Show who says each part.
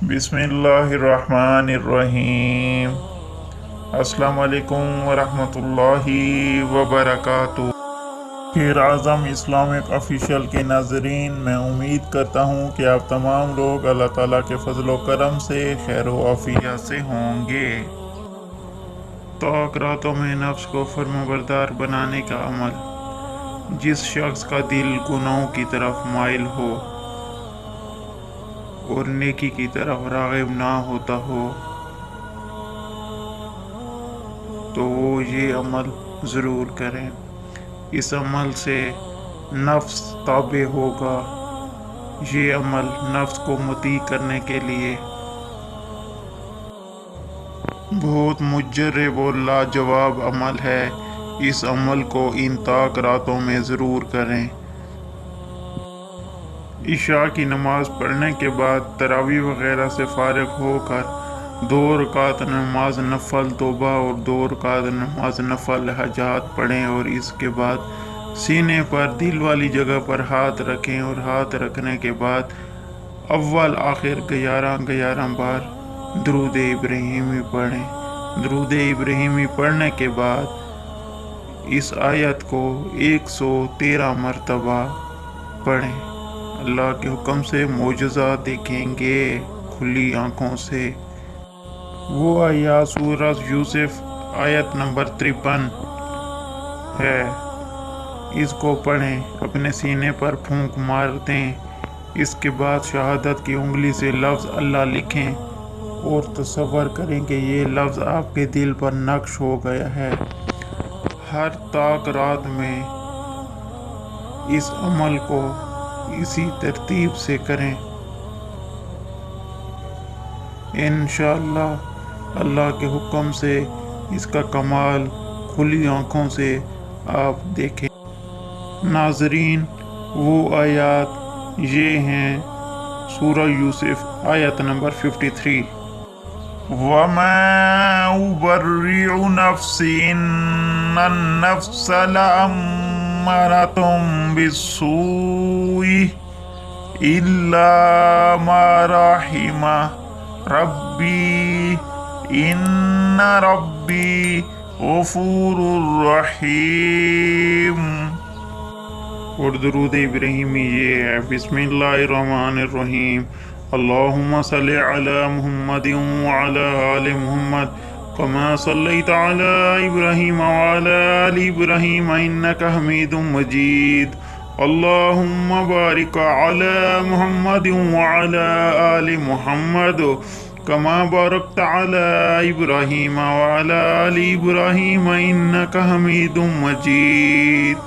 Speaker 1: बिस्मिल्लाहिर्रहमानिर्रहीम। अस्सलाम वालेकुम वरहमतुल्लाहि वबरकातुहू। खैर आज़म इस्लामिक ऑफिशियल के नाज़रीन, मैं उम्मीद करता हूँ कि आप तमाम लोग अल्लाह ताला के फजल करम से खैर व आफियत से होंगे। ताक रातों में नफ्स को फर्माबरदार बनाने का अमल। जिस शख्स का दिल गुनाहों की तरफ माइल हो और नेकी की तरफ राग़िब ना होता हो तो वो ये अमल ज़रूर करें। इस अमल से नफ्स ताबे होगा। ये अमल नफ्स को मुती करने के लिए बहुत मुजर्रब और लाजवाब अमल है। इस अमल को इन ताक रातों में ज़रूर करें। इशा की नमाज पढ़ने के बाद तरावी वगैरह से फारिग होकर 2 रकात नमाज नफल तौबा और 2 रकात नमाज नफल हजात पढ़ें और इसके बाद सीने पर दिल वाली जगह पर हाथ रखें और हाथ रखने के बाद अव्वल आखिर 11 बार दरूद इब्राहिमी पढ़ें। दरूद इब्राहिमी पढ़ने के बाद इस आयत को 113 मरतबा पढ़ें। अल्लाह के हुक्म से मोजज़ा देखेंगे खुली आँखों से। वो आयत सूरह यूसुफ आयत नंबर 53 है। इसको पढ़ें, अपने सीने पर फूंक मार दें। इसके बाद शहादत की उंगली से लफ्ज़ अल्लाह लिखें और तसव्वुर करें कि ये लफ्ज़ आपके दिल पर नक्श हो गया है। हर ताक रात में इस अमल को इसी तरतीब से करें। इंशाअल्लाह अल्लाह के हुक्म से इसका कमाल खुली आँखों से आप देखें। नाज़रीन, वो आयत ये हैं सूरह यूसुफ आयत नंबर 53। वमा उबर्रिउ नफ्सी इन्नन नफ्स लअम्मारतुम बिस्सूइ इल्ला मा रहिमा रब्बी इन्ना रब्बी गफूरुर रहीम। और दरूद इब्राहिमी ये है, बिस्मिल्लाहिर्रहमानिर्रहीम। अल्लाहुम्मा सल्लि अला मुहम्मदिन व अला आलि मुहम्मद कमा सल्लैता अला इब्राहीम व अला आलि इब्राहीम इन्नका हमीदुम मजीद। अल्लाहुम्मा बारिक अला मुहम्मदिन व अला आलि मुहम्मद कमा बारकता अला इब्राहीम व अला आलि इब्राहीम इन्नका हमीदुम मजीद।